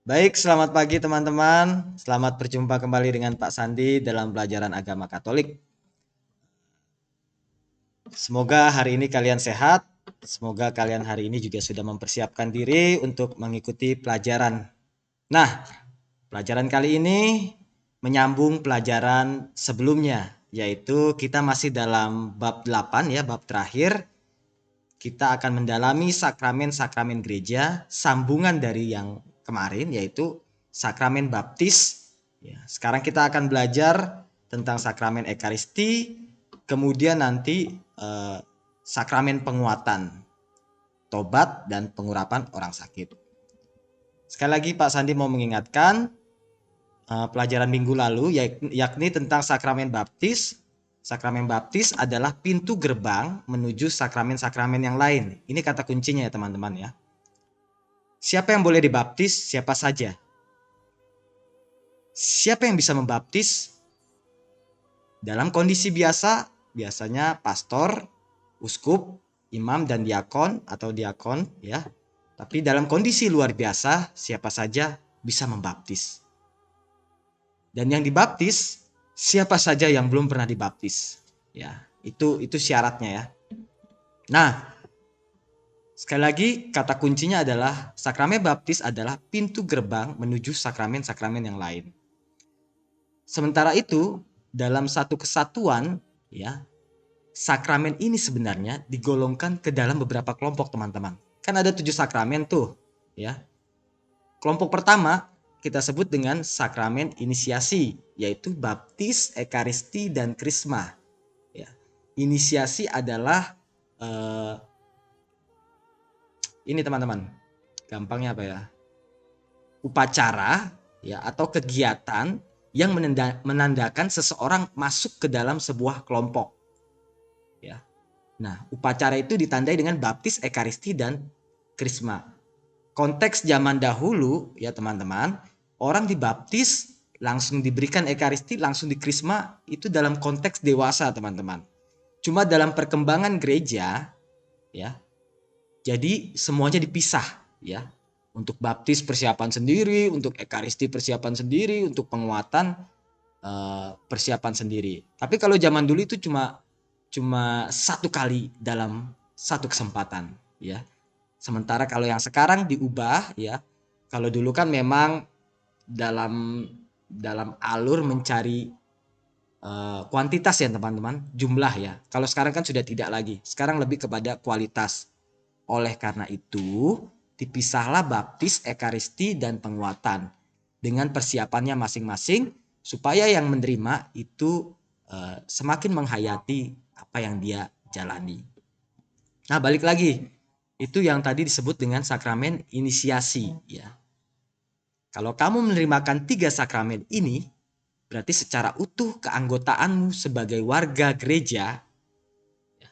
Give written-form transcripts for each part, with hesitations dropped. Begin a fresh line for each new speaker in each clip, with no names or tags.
Baik, selamat pagi teman-teman. Selamat berjumpa kembali dengan Pak Sandi dalam pelajaran agama Katolik. Semoga hari ini kalian sehat. Semoga kalian hari ini juga sudah mempersiapkan diri untuk mengikuti pelajaran. Nah, pelajaran kali ini menyambung pelajaran sebelumnya, yaitu kita masih dalam bab 8 ya, bab terakhir. Kita akan mendalami sakramen-sakramen gereja, sambungan dari yang kemarin yaitu sakramen baptis. Ya, sekarang kita akan belajar tentang sakramen ekaristi, kemudian nanti sakramen penguatan, tobat dan pengurapan orang sakit. Sekali lagi Pak Sandi mau mengingatkan pelajaran minggu lalu yakni tentang sakramen baptis. Sakramen baptis adalah pintu gerbang menuju sakramen-sakramen yang lain. Ini kata kuncinya ya teman-teman ya. Siapa yang boleh dibaptis? Siapa saja. Siapa yang bisa membaptis? Dalam kondisi biasa, biasanya pastor, uskup, imam dan diakon atau diakon ya. Tapi dalam kondisi luar biasa, siapa saja bisa membaptis. Dan yang dibaptis siapa saja yang belum pernah dibaptis. Ya, itu syaratnya ya. Nah, sekali lagi kata kuncinya adalah sakramen baptis adalah pintu gerbang menuju sakramen-sakramen yang lain. Sementara itu, dalam satu kesatuan ya, sakramen ini sebenarnya digolongkan ke dalam beberapa kelompok, teman-teman. Kan ada 7 sakramen tuh, ya. Kelompok pertama kita sebut dengan sakramen inisiasi, yaitu baptis, ekaristi, dan krisma. Ya. Inisiasi adalah ini teman-teman, gampangnya apa ya? Upacara ya atau kegiatan yang menandakan seseorang masuk ke dalam sebuah kelompok. Ya. Nah, upacara itu ditandai dengan baptis, ekaristi, dan krisma. Konteks zaman dahulu ya teman-teman, orang dibaptis langsung diberikan ekaristi, langsung dikrisma itu dalam konteks dewasa teman-teman. Cuma dalam perkembangan gereja ya, jadi semuanya dipisah ya. Untuk baptis persiapan sendiri, untuk ekaristi persiapan sendiri, untuk penguatan persiapan sendiri. Tapi kalau zaman dulu itu cuma satu kali dalam satu kesempatan ya. Sementara kalau yang sekarang diubah ya. Kalau dulu kan memang dalam dalam alur mencari kuantitas ya teman-teman, jumlah ya. Kalau sekarang kan sudah tidak lagi. Sekarang lebih kepada kualitas. Oleh karena itu, dipisahlah baptis, ekaristi dan penguatan dengan persiapannya masing-masing supaya yang menerima itu semakin menghayati apa yang dia jalani. Nah, balik lagi. Itu yang tadi disebut dengan sakramen inisiasi ya. Kalau kamu menerimakan 3 sakramen ini, berarti secara utuh keanggotaanmu sebagai warga gereja ya,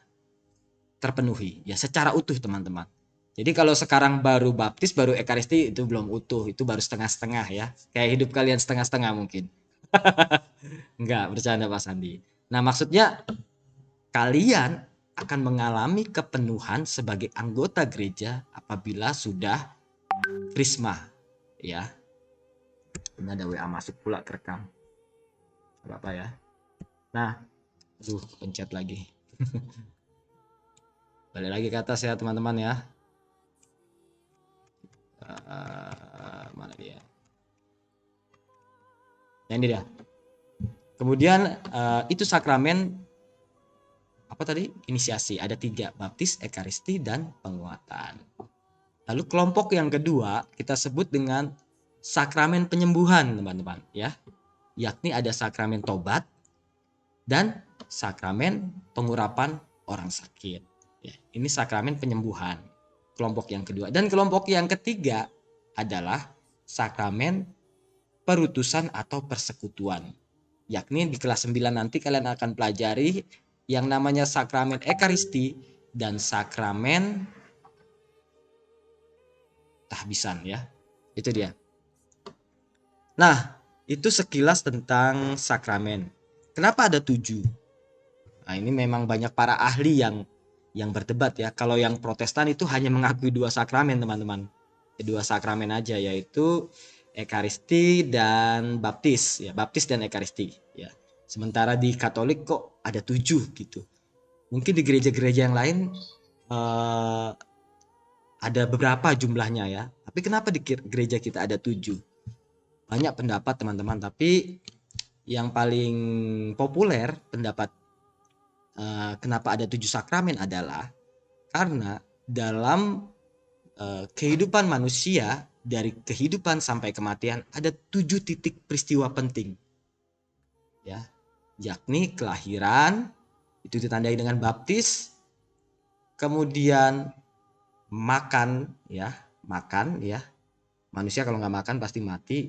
terpenuhi ya secara utuh teman-teman. Jadi kalau sekarang baru baptis, baru ekaristi itu belum utuh, itu baru setengah-setengah ya. Kayak hidup kalian setengah-setengah mungkin. Enggak, bercanda Pak Sandi. Nah, maksudnya kalian akan mengalami kepenuhan sebagai anggota gereja apabila sudah krisma ya. Ini ada WA masuk pula kerekam. Apa ya? Nah, pencet lagi. Balik lagi ke atas ya teman-teman ya. Mana dia? Nah, ini dia. Kemudian itu sakramen apa tadi? Inisiasi. Ada 3, baptis, ekaristi, dan penguatan. Lalu kelompok yang kedua kita sebut dengan sakramen penyembuhan teman-teman ya. Yakni ada sakramen tobat dan sakramen pengurapan orang sakit. Ya, ini sakramen penyembuhan. Kelompok yang kedua. Dan kelompok yang ketiga adalah sakramen perutusan atau persekutuan. Yakni di kelas 9 nanti kalian akan pelajari yang namanya sakramen ekaristi dan sakramen tahbisan ya. Itu dia. Nah, itu sekilas tentang sakramen. Kenapa ada 7? Nah, ini memang banyak para ahli yang berdebat ya. Kalau yang Protestan itu hanya mengakui 2 sakramen, teman-teman. 2 sakramen aja, yaitu Ekaristi dan baptis ya, baptis dan ekaristi ya. Sementara di Katolik kok ada 7 gitu. Mungkin di gereja-gereja yang lain eh, ada beberapa jumlahnya ya. Tapi kenapa di gereja kita ada 7? Banyak pendapat teman-teman, tapi yang paling populer pendapat kenapa ada 7 sakramen adalah karena dalam kehidupan manusia dari kehidupan sampai kematian ada 7 titik peristiwa penting ya, yakni kelahiran itu ditandai dengan baptis, kemudian makan ya, makan ya, manusia kalau nggak makan pasti mati.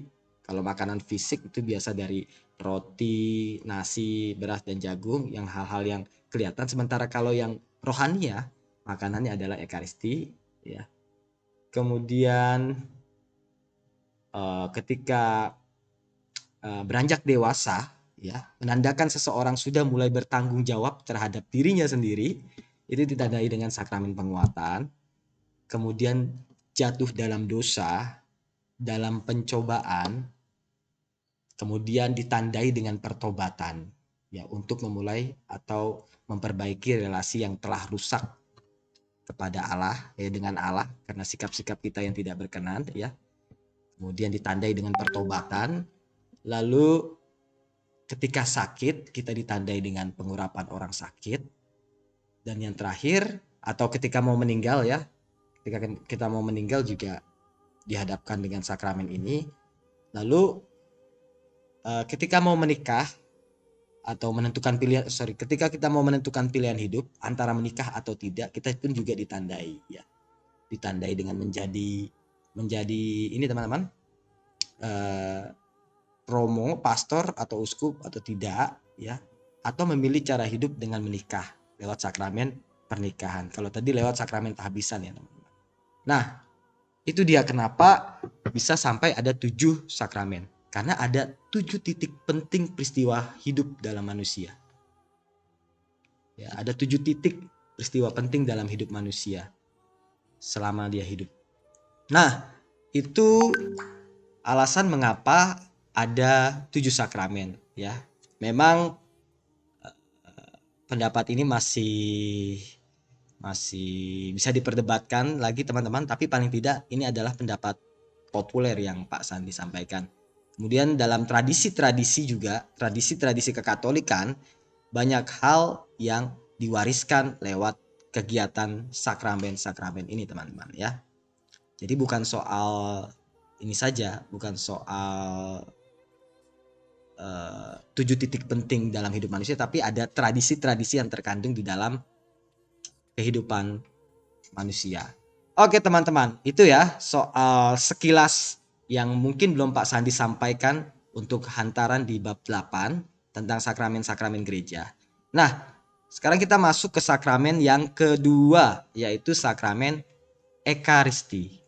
Kalau makanan fisik itu biasa dari roti, nasi, beras dan jagung, yang hal-hal yang kelihatan. Sementara kalau yang rohani ya, makanannya adalah ekaristi ya. Kemudian ketika beranjak dewasa ya, menandakan seseorang sudah mulai bertanggung jawab terhadap dirinya sendiri, itu ditandai dengan sakramen penguatan. Kemudian jatuh dalam dosa, dalam pencobaan, kemudian ditandai dengan pertobatan ya, untuk memulai atau memperbaiki relasi yang telah rusak kepada Allah ya, dengan Allah karena sikap-sikap kita yang tidak berkenan ya. Kemudian ditandai dengan pertobatan. Lalu ketika sakit kita ditandai dengan pengurapan orang sakit. Dan yang terakhir atau ketika mau meninggal ya, ketika kita mau meninggal juga dihadapkan dengan sakramen ini. Lalu ketika mau menikah atau menentukan pilihan, ketika kita mau menentukan pilihan hidup antara menikah atau tidak, kita pun juga ditandai ya, ditandai dengan menjadi ini teman-teman, romo, pastor atau uskup atau tidak ya, atau memilih cara hidup dengan menikah lewat sakramen pernikahan. Kalau tadi lewat sakramen tahbisan ya teman-teman. Nah, itu dia kenapa bisa sampai ada 7 sakramen. Karena ada 7 titik penting peristiwa hidup dalam manusia. Ya, ada 7 titik peristiwa penting dalam hidup manusia selama dia hidup. Nah, itu alasan mengapa ada 7 sakramen ya. Memang pendapat ini masih bisa diperdebatkan lagi teman-teman, tapi paling tidak ini adalah pendapat populer yang Pak Sandi sampaikan. Kemudian dalam tradisi-tradisi juga, tradisi-tradisi kekatolikan, banyak hal yang diwariskan lewat kegiatan sakramen-sakramen ini teman-teman ya. Jadi bukan soal ini saja, bukan soal 7 titik penting dalam hidup manusia, tapi ada tradisi-tradisi yang terkandung di dalam kehidupan manusia. Oke teman-teman, itu ya soal sekilas yang mungkin belum Pak Sandi sampaikan untuk hantaran di bab 8 tentang sakramen-sakramen gereja. Nah, sekarang kita masuk ke sakramen yang kedua, yaitu sakramen Ekaristi.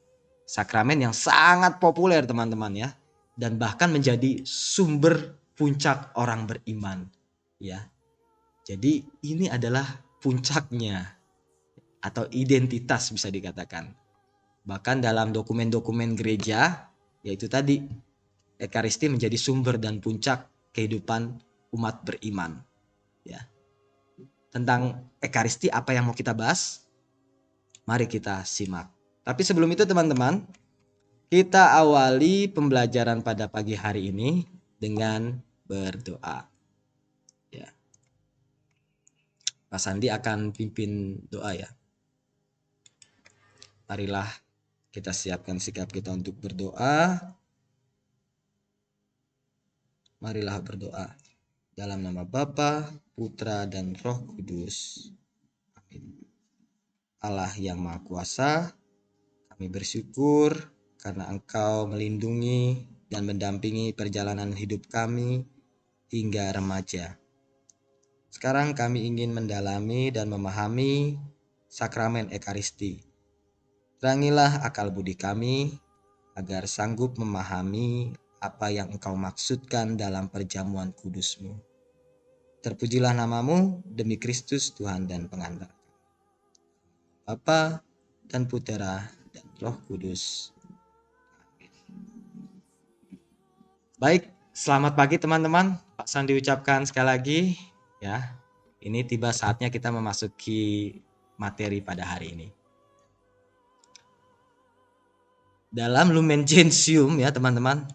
Sakramen yang sangat populer teman-teman ya, dan bahkan menjadi sumber puncak orang beriman ya. Jadi ini adalah puncaknya atau identitas bisa dikatakan. Bahkan dalam dokumen-dokumen gereja, yaitu tadi Ekaristi menjadi sumber dan puncak kehidupan umat beriman. Ya. Tentang Ekaristi apa yang mau kita bahas? Mari kita simak. Tapi sebelum itu teman-teman, kita awali pembelajaran pada pagi hari ini dengan berdoa. Ya. Pak Sandi akan pimpin doa ya. Marilah kita siapkan sikap kita untuk berdoa. Marilah berdoa. Dalam nama Bapa, Putra, dan Roh Kudus. Amin. Allah yang Maha Kuasa, kami bersyukur karena Engkau melindungi dan mendampingi perjalanan hidup kami hingga remaja. Sekarang kami ingin mendalami dan memahami sakramen Ekaristi. Terangilah akal budi kami agar sanggup memahami apa yang Engkau maksudkan dalam perjamuan kudus-Mu. Terpujilah namamu demi Kristus Tuhan dan pengantar Bapa dan Putera dan Roh Kudus. Baik, selamat pagi teman-teman. Pak Sandi ucapkan sekali lagi ya. Ini tiba saatnya kita memasuki materi pada hari ini. Dalam Lumen Gentium ya teman-teman.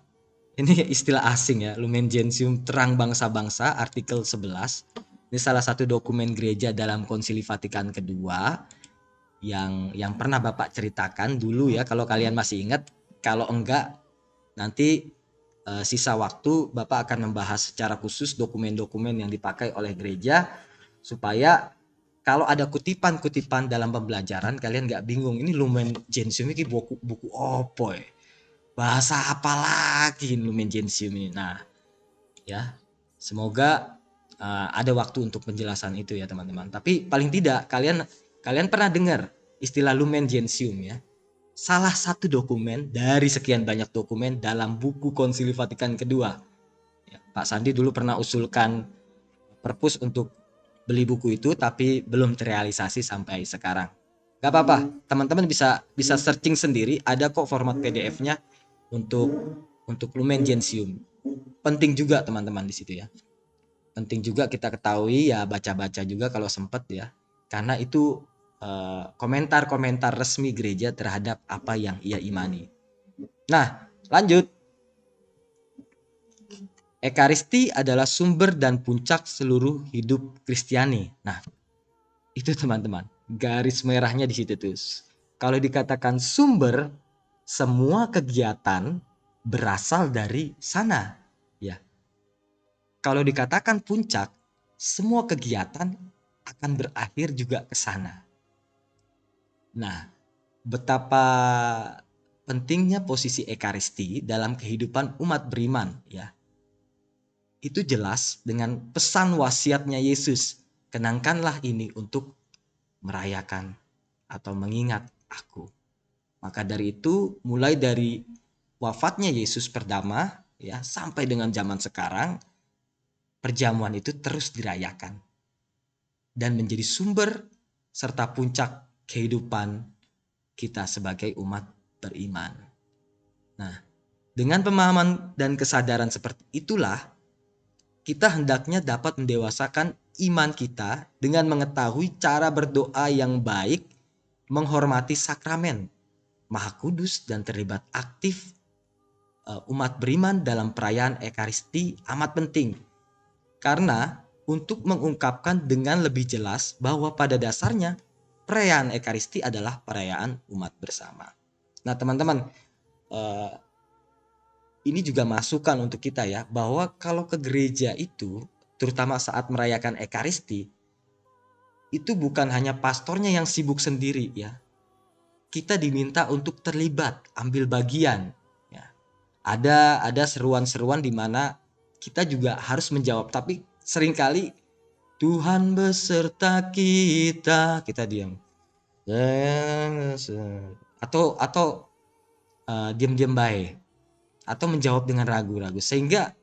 Ini istilah asing ya, Lumen Gentium Terang Bangsa-Bangsa artikel 11. Ini salah satu dokumen gereja dalam Konsili Vatikan kedua yang pernah Bapak ceritakan dulu ya, kalau kalian masih ingat. Kalau enggak, nanti sisa waktu Bapak akan membahas secara khusus dokumen-dokumen yang dipakai oleh gereja, supaya kalau ada kutipan-kutipan dalam pembelajaran kalian nggak bingung, ini Lumen Gentium ini buku opo ya? Bahasa apa lagi Lumen Gentium ini? Nah, ya, semoga ada waktu untuk penjelasan itu ya teman-teman. Tapi paling tidak kalian pernah dengar istilah Lumen Gentium ya? Salah satu dokumen dari sekian banyak dokumen dalam buku Konsili Vatikan kedua. Ya, Pak Sandi dulu pernah usulkan perpus untuk beli buku itu, tapi belum terrealisasi sampai sekarang. Gak apa-apa, teman-teman bisa bisa searching sendiri, ada kok format PDF-nya untuk Lumen Gentium. Penting juga teman-teman di situ ya. Penting juga kita ketahui ya, baca-baca juga kalau sempat ya. Karena itu komentar-komentar resmi gereja terhadap apa yang ia imani. Nah, lanjut. Ekaristi adalah sumber dan puncak seluruh hidup Kristiani. Nah, itu teman-teman, garis merahnya di situ tuh. Kalau dikatakan sumber, semua kegiatan berasal dari sana, ya. Kalau dikatakan puncak, semua kegiatan akan berakhir juga ke sana. Nah, betapa pentingnya posisi Ekaristi dalam kehidupan umat beriman, ya. Itu jelas dengan pesan wasiatnya Yesus. Kenangkanlah ini untuk merayakan atau mengingat aku. Maka dari itu, mulai dari wafatnya Yesus pertama ya sampai dengan zaman sekarang, perjamuan itu terus dirayakan dan menjadi sumber serta puncak kehidupan kita sebagai umat beriman. Nah, dengan pemahaman dan kesadaran seperti itulah, kita hendaknya dapat mendewasakan iman kita dengan mengetahui cara berdoa yang baik, menghormati sakramen Maha Kudus, dan terlibat aktif umat beriman dalam perayaan Ekaristi amat penting. Karena untuk mengungkapkan dengan lebih jelas bahwa pada dasarnya perayaan Ekaristi adalah perayaan umat bersama. Nah teman-teman, ini juga masukan untuk kita ya, bahwa kalau ke gereja itu, terutama saat merayakan Ekaristi, itu bukan hanya pastornya yang sibuk sendiri ya. Kita diminta untuk terlibat, ambil bagian. Ya. Ada seruan-seruan di mana kita juga harus menjawab, tapi seringkali Tuhan beserta kita diam. Atau diam-diam baik, atau menjawab dengan ragu-ragu, sehingga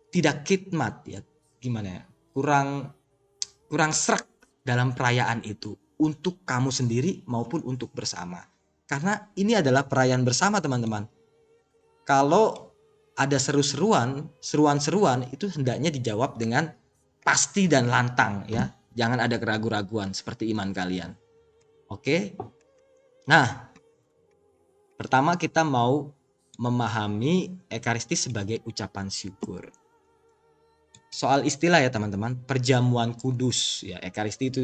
tidak khidmat ya, gimana ya, kurang srek dalam perayaan itu untuk kamu sendiri maupun untuk bersama. Karena ini adalah perayaan bersama teman-teman. Kalau ada seruan-seruan itu hendaknya dijawab dengan pasti dan lantang ya. Jangan ada keraguan-raguan seperti iman kalian. Oke. Nah, pertama kita mau memahami Ekaristi sebagai ucapan syukur. Soal istilah ya teman-teman, perjamuan kudus ya, Ekaristi itu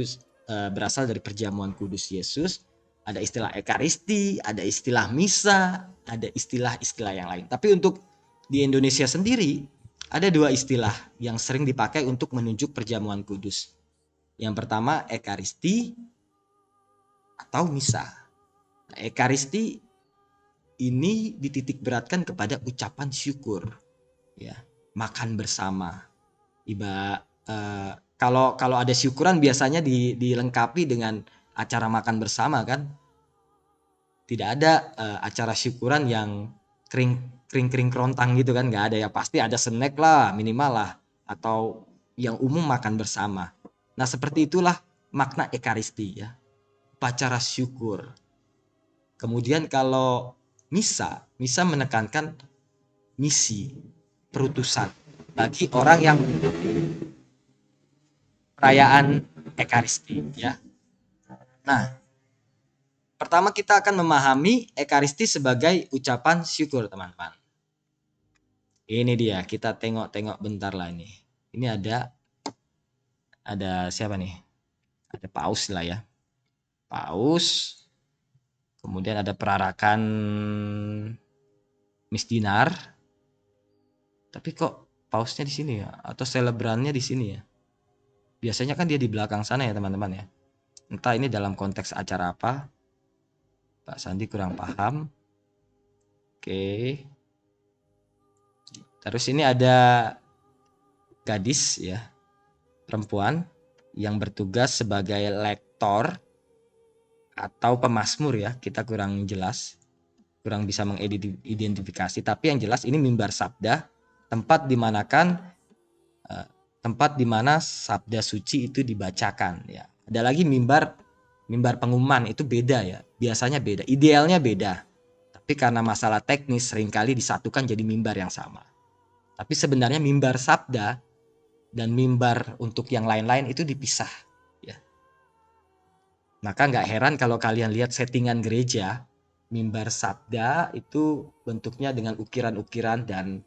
berasal dari perjamuan kudus Yesus. Ada istilah Ekaristi, ada istilah misa, ada istilah-istilah yang lain. Tapi untuk di Indonesia sendiri ada dua istilah yang sering dipakai untuk menunjuk perjamuan kudus. Yang pertama Ekaristi atau misa. Nah, Ekaristi ini dititik beratkan kepada ucapan syukur, ya, makan bersama. Kalau ada syukuran biasanya dilengkapi dengan acara makan bersama kan. Tidak ada acara syukuran yang kering kerontang gitu kan, nggak ada ya, pasti ada snack lah minimal lah, atau yang umum makan bersama. Nah seperti itulah makna Ekaristi ya, upacara syukur. Kemudian kalau misa menekankan misi perutusan bagi orang yang perayaan Ekaristi ya. Nah, pertama kita akan memahami Ekaristi sebagai ucapan syukur, teman-teman. Ini dia, kita tengok-tengok bentar lah ini. Ini ada siapa nih? Ada Paus lah ya. Paus. Kemudian ada perarakan Miss Dinar. Tapi kok Pausnya di sini ya? Atau selebrannya di sini ya? Biasanya kan dia di belakang sana ya, teman-teman ya. Entah ini dalam konteks acara apa. Pak Sandi kurang paham. Oke. Terus ini ada gadis ya, perempuan yang bertugas sebagai lektor atau pemazmur ya, kita kurang jelas, kurang bisa mengidentifikasi, tapi yang jelas ini mimbar sabda, tempat tempat dimana sabda suci itu dibacakan ya. Ada lagi mimbar pengumuman, itu beda ya, biasanya beda, idealnya beda, tapi karena masalah teknis seringkali disatukan jadi mimbar yang sama. Tapi sebenarnya mimbar sabda dan mimbar untuk yang lain-lain itu dipisah ya. Maka nggak heran kalau kalian lihat settingan gereja, mimbar sabda itu bentuknya dengan ukiran-ukiran dan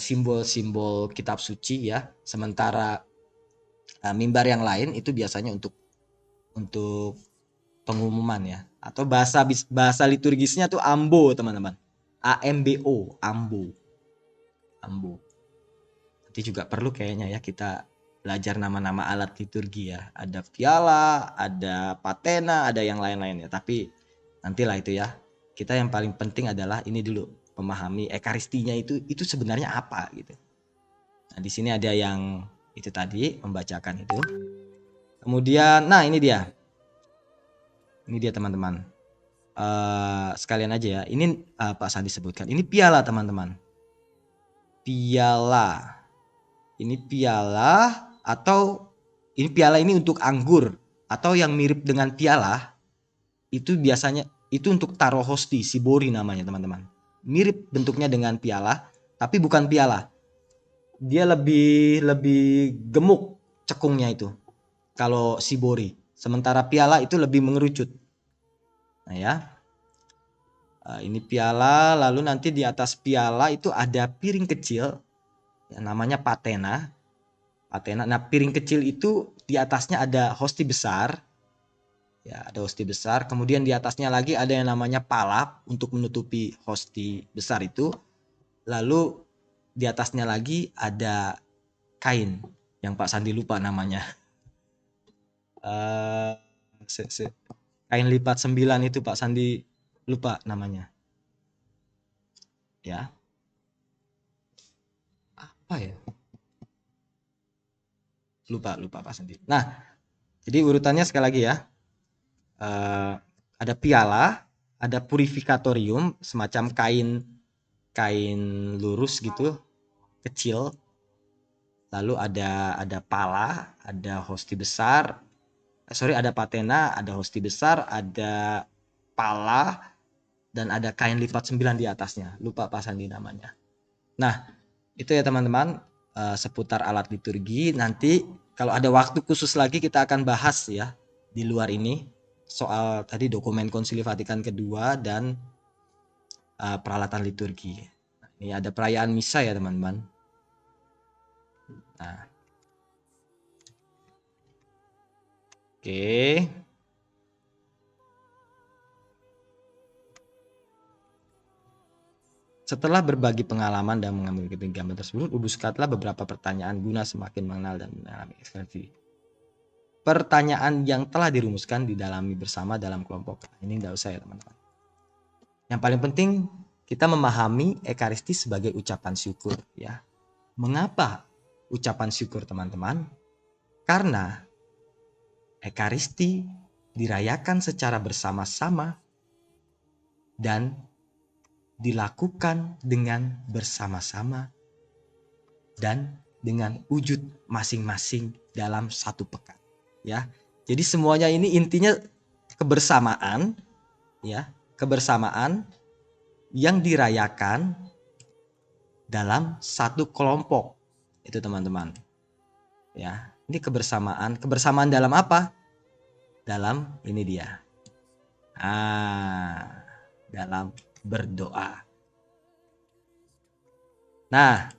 simbol-simbol kitab suci ya. Sementara mimbar yang lain itu biasanya untuk pengumuman ya. Atau bahasa liturgisnya tuh ambo, teman-teman. AMBO, ambo. Ambo. Nanti juga perlu kayaknya ya kita belajar nama-nama alat liturgi ya. Ada piala, ada patena, ada yang lain-lain ya. Tapi nantilah itu ya. Kita yang paling penting adalah ini dulu, memahami ekaristinya itu sebenarnya apa gitu. Nah, di sini ada yang itu tadi membacakan itu. Kemudian, nah ini dia. Ini dia teman-teman. Sekalian aja ya. Ini Pak Sandi sebutkan. Ini piala teman-teman. Piala. Ini piala atau ini piala ini untuk anggur atau yang mirip dengan piala itu biasanya itu untuk taruh hosti, sibori namanya teman-teman. Mirip bentuknya dengan piala tapi bukan piala. Dia lebih gemuk cekungnya itu kalau sibori. Sementara piala itu lebih mengerucut. Nah ya. Ini piala, lalu nanti di atas piala itu ada piring kecil yang namanya patena. Nah, piring kecil itu di atasnya ada hosti besar. Ya, ada hosti besar. Kemudian di atasnya lagi ada yang namanya palap untuk menutupi hosti besar itu. Lalu di atasnya lagi ada kain yang Pak Sandi lupa namanya. Kain lipat 9 itu Pak Sandi lupa namanya. Ya. Apa ya? Lupa Pak Sandi. Nah, jadi urutannya sekali lagi ya. Ada piala, ada purifikatorium, semacam kain lurus gitu, kecil. Lalu ada pala, ada hosti besar. Ada patena, ada hosti besar, ada pala, dan ada kain lipat 9 di atasnya. Lupa Pak Sandi namanya. Nah, itu ya teman-teman, seputar alat liturgi. Nanti kalau ada waktu khusus lagi kita akan bahas ya di luar ini soal tadi dokumen Konsili Vatikan kedua dan peralatan liturgi. Ini ada perayaan misa ya teman-teman. Nah, oke. Setelah berbagi pengalaman dan mengambil gambar tersebut, rumuskanlah beberapa pertanyaan guna semakin mengenal dan mengalami ekspresi. Pertanyaan yang telah dirumuskan didalami bersama dalam kelompok. Ini enggak usah ya teman-teman. Yang paling penting kita memahami Ekaristi sebagai ucapan syukur ya. Mengapa ucapan syukur teman-teman? Karena Ekaristi dirayakan secara bersama-sama dan dilakukan dengan bersama-sama dan dengan wujud masing-masing dalam satu pekan ya. Jadi semuanya ini intinya kebersamaan ya, kebersamaan yang dirayakan dalam satu kelompok. Itu teman-teman. Ya, ini kebersamaan. Kebersamaan dalam apa? Dalam ini dia. Dalam berdoa. Nah,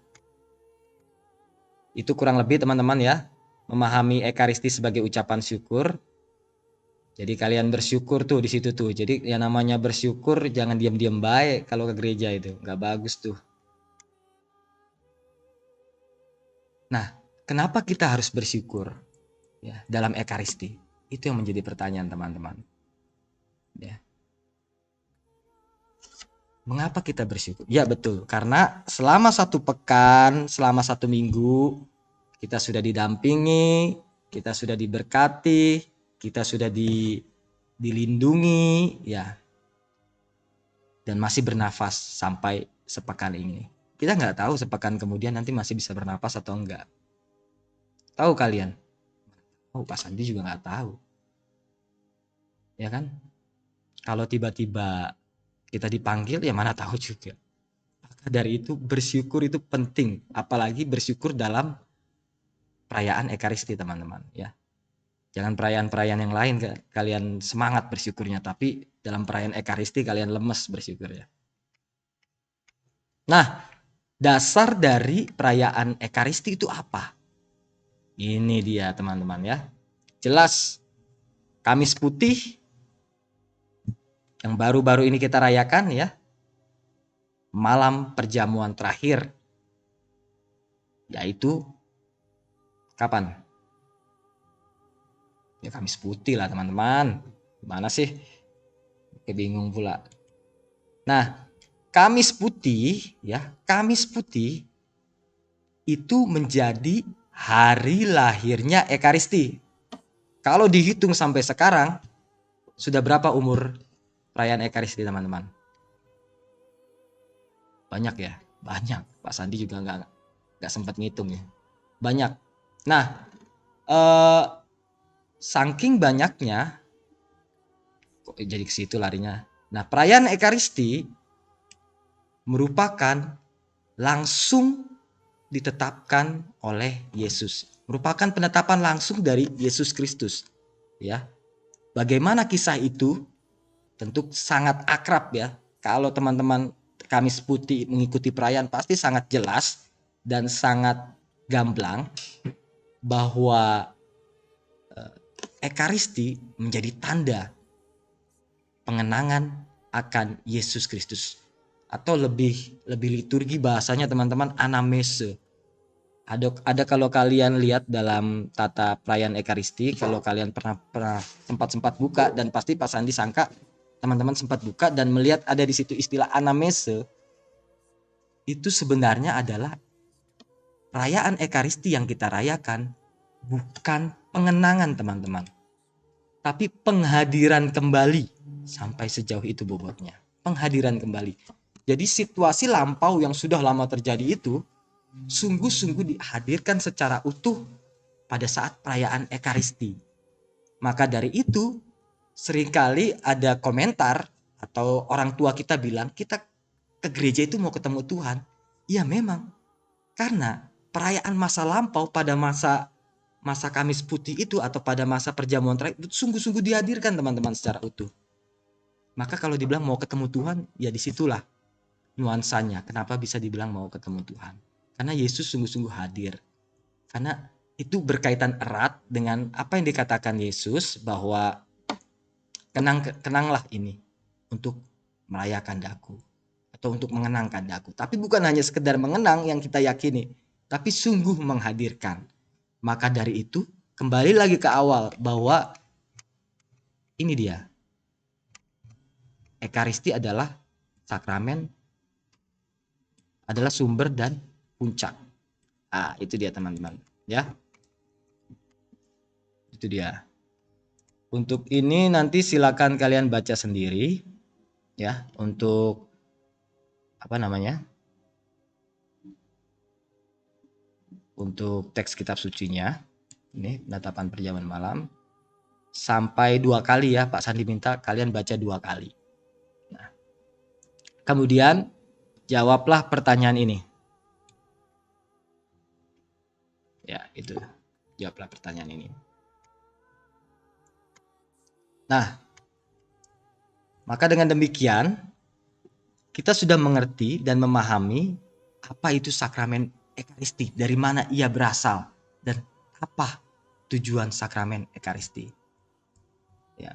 itu kurang lebih teman-teman ya, memahami Ekaristi sebagai ucapan syukur. Jadi kalian bersyukur tuh di situ tuh. Jadi yang namanya bersyukur jangan diam-diam baik kalau ke gereja itu, nggak bagus tuh. Nah, kenapa kita harus bersyukur ya dalam Ekaristi? Itu yang menjadi pertanyaan teman-teman. Ya. Mengapa kita bersyukur? Ya betul, karena selama 1 pekan, selama 1 minggu, kita sudah didampingi, kita sudah diberkati, kita sudah dilindungi, ya, dan masih bernafas sampai sepekan ini. Kita nggak tahu sepekan kemudian nanti masih bisa bernafas atau enggak. Tahu kalian? Oh, Pak Sandi juga nggak tahu. Ya kan? Kalau tiba-tiba kita dipanggil, ya mana tahu juga. Maka dari itu bersyukur itu penting, apalagi bersyukur dalam perayaan Ekaristi teman-teman ya. Jangan perayaan-perayaan yang lain kalian semangat bersyukurnya, tapi dalam perayaan Ekaristi kalian lemes bersyukur ya. Nah, dasar dari perayaan Ekaristi itu apa? Ini dia teman-teman ya. Jelas Kamis Putih yang baru-baru ini kita rayakan ya. Malam perjamuan terakhir, yaitu kapan? Ya Kamis Putih lah teman-teman. Gimana sih? Bingung pula. Nah, Kamis Putih ya, Kamis Putih itu menjadi hari lahirnya Ekaristi. Kalau dihitung sampai sekarang, sudah berapa umur perayaan Ekaristi teman-teman? Banyak ya, banyak. Pak Sandi juga nggak sempat ngitung ya. Banyak. Nah, saking banyaknya, kok jadi ke situ larinya. Nah, perayaan Ekaristi merupakan langsung ditetapkan oleh Yesus. Merupakan penetapan langsung dari Yesus Kristus. Ya. Bagaimana kisah itu? Tentu sangat akrab ya. Kalau teman-teman Kamis Putih mengikuti perayaan pasti sangat jelas dan sangat gamblang bahwa Ekaristi menjadi tanda pengenangan akan Yesus Kristus, atau lebih liturgi bahasanya teman-teman anamnese. Ada kalau kalian lihat dalam tata perayaan Ekaristi, kalau kalian pernah sempat buka, dan pasti Pak Sandi sangka teman-teman sempat buka dan melihat ada di situ istilah anamnese, itu sebenarnya adalah perayaan Ekaristi yang kita rayakan bukan pengenangan teman-teman, tapi penghadiran kembali. Sampai sejauh itu bobotnya, penghadiran kembali. Jadi situasi lampau yang sudah lama terjadi itu sungguh-sungguh dihadirkan secara utuh pada saat perayaan Ekaristi. Maka dari itu seringkali ada komentar atau orang tua kita bilang kita ke gereja itu mau ketemu Tuhan. Iya memang, karena perayaan masa lampau pada masa Kamis Putih itu atau pada masa perjamuan terakhir itu sungguh-sungguh dihadirkan teman-teman secara utuh. Maka kalau dibilang mau ketemu Tuhan, ya disitulah nuansanya. Kenapa bisa dibilang mau ketemu Tuhan? Karena Yesus sungguh-sungguh hadir. Karena itu berkaitan erat dengan apa yang dikatakan Yesus bahwa kenanglah ini untuk merayakan daku atau untuk mengenangkan daku. Tapi bukan hanya sekedar mengenang yang kita yakini, tapi sungguh menghadirkan. Maka dari itu kembali lagi ke awal bahwa ini dia. Ekaristi adalah sakramen, adalah sumber dan puncak. Itu dia teman-teman, ya. Itu dia. Untuk ini nanti silakan kalian baca sendiri, ya. Untuk apa namanya? Untuk teks kitab sucinya, ini penetapan perjamuan malam. Sampai 2 kali ya, Pak Sandi minta kalian baca 2 kali. Nah, kemudian jawablah pertanyaan ini. Ya, itu. Jawablah pertanyaan ini. Nah, maka dengan demikian kita sudah mengerti dan memahami apa itu sakramen Ekaristi, dari mana ia berasal, dan apa tujuan sakramen Ekaristi. Ya.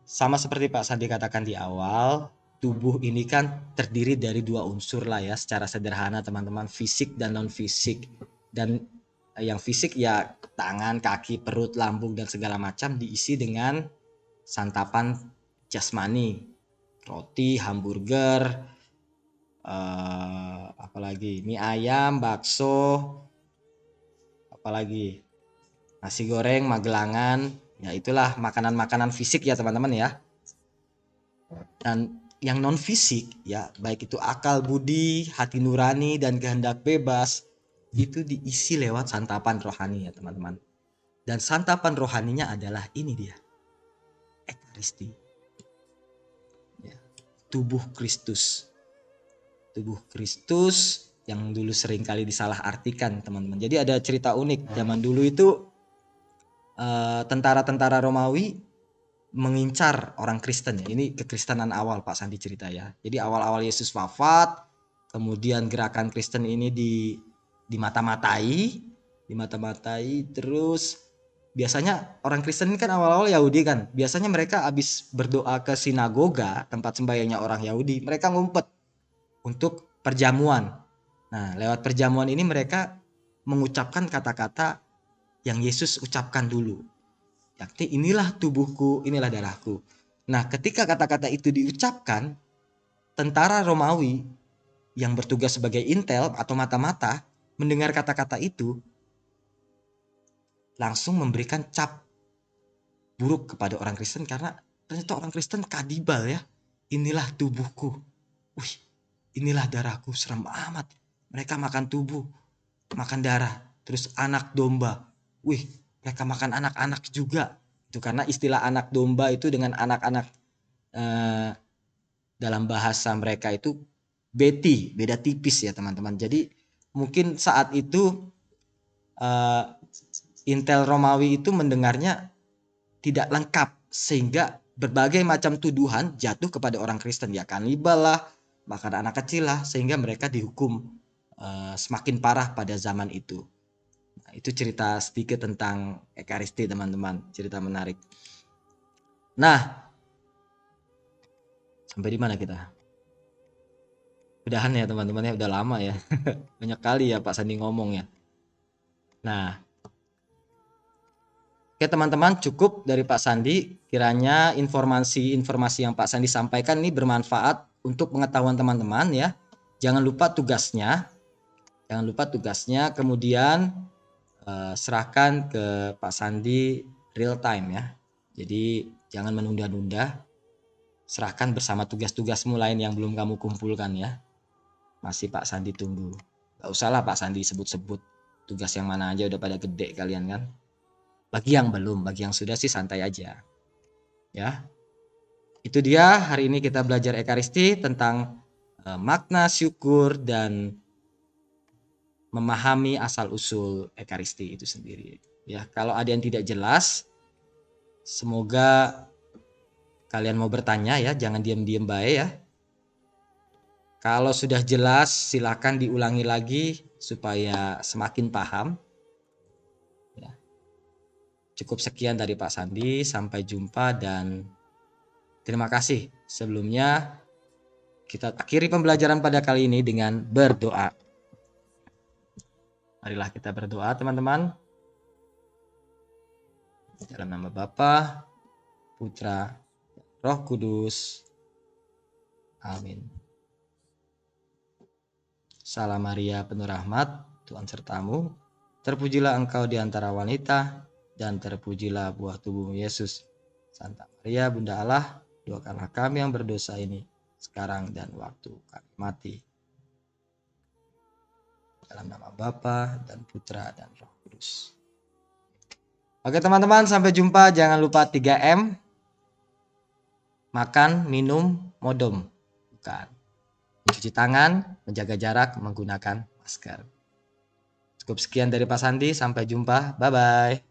Sama seperti Pak Sandi katakan di awal, tubuh ini kan terdiri dari dua unsur lah ya, secara sederhana teman-teman, fisik dan non fisik. Dan yang fisik ya tangan, kaki, perut, lambung dan segala macam diisi dengan santapan jasmani, roti, hamburger, apalagi mie ayam, bakso, apalagi nasi goreng, magelangan, ya itulah makanan-makanan fisik ya teman-teman ya. Dan yang non fisik ya, baik itu akal budi, hati nurani dan kehendak bebas, itu diisi lewat santapan rohani ya teman-teman. Dan santapan rohaninya adalah ini dia, Ekaristi ya, tubuh Kristus. Tubuh Kristus yang dulu sering kali disalahartikan teman-teman. Jadi ada cerita unik zaman dulu itu, tentara-tentara Romawi mengincar orang Kristen ya. Ini kekristenan awal Pak Sandi cerita ya. Jadi awal-awal Yesus wafat, kemudian gerakan Kristen ini dimata-matai terus biasanya orang Kristen ini kan awal-awal Yahudi kan. Biasanya mereka habis berdoa ke sinagoga, tempat sembahyangnya orang Yahudi, mereka ngumpet untuk perjamuan. Nah, lewat perjamuan ini mereka mengucapkan kata-kata yang Yesus ucapkan dulu. Yakni inilah tubuhku, inilah darahku. Nah, ketika kata-kata itu diucapkan, tentara Romawi yang bertugas sebagai intel atau mata-mata mendengar kata-kata itu langsung memberikan cap buruk kepada orang Kristen karena ternyata orang Kristen kadibal ya. Inilah tubuhku. Wih, inilah darahku, serem amat. Mereka makan tubuh, makan darah, terus anak domba. Wih, mereka makan anak-anak juga. Itu karena istilah anak domba itu dengan anak-anak dalam bahasa mereka itu beda tipis ya teman-teman. Jadi mungkin saat itu intel Romawi itu mendengarnya tidak lengkap sehingga berbagai macam tuduhan jatuh kepada orang Kristen ya, kanibal lah, bahkan anak kecil lah, sehingga mereka dihukum semakin parah pada zaman itu. Nah, itu cerita sedikit tentang Ekaristi teman-teman, cerita menarik. Nah, sampai di mana kita? Udahan ya teman-teman ya, udah lama ya. Banyak kali ya Pak Sandi ngomong ya. Nah, oke teman-teman, cukup dari Pak Sandi. Kiranya informasi-informasi yang Pak Sandi sampaikan ini bermanfaat untuk pengetahuan teman-teman ya. Jangan lupa tugasnya. Kemudian serahkan ke Pak Sandi real time ya. Jadi jangan menunda-nunda. Serahkan bersama tugas-tugasmu lain yang belum kamu kumpulkan ya. Masih Pak Sandi tunggu. Gak usahlah Pak Sandi sebut-sebut tugas yang mana aja, udah pada gede kalian kan. Bagi yang belum, bagi yang sudah sih santai aja. Ya. Itu dia, hari ini kita belajar Ekaristi tentang makna syukur dan memahami asal-usul Ekaristi itu sendiri. Ya, kalau ada yang tidak jelas, semoga kalian mau bertanya ya, jangan diam-diam baik ya. Kalau sudah jelas, silakan diulangi lagi supaya semakin paham. Ya. Cukup sekian dari Pak Sandi, sampai jumpa dan terima kasih. Sebelumnya kita akhiri pembelajaran pada kali ini dengan berdoa. Marilah kita berdoa teman-teman. Dalam nama Bapa, Putra, Roh Kudus. Amin. Salam Maria penuh rahmat, Tuhan sertamu. Terpujilah engkau di antara wanita, dan terpujilah buah tubuhmu Yesus. Santa Maria Bunda Allah, doakanlah kami yang berdosa ini, sekarang dan waktu kami mati. Dalam nama Bapa dan Putra dan Roh Kudus. Oke teman-teman, sampai jumpa. Jangan lupa 3M. Makan, minum, modom. Bukan. Mencuci tangan, menjaga jarak, menggunakan masker. Cukup sekian dari Pak Sandi, sampai jumpa. Bye bye.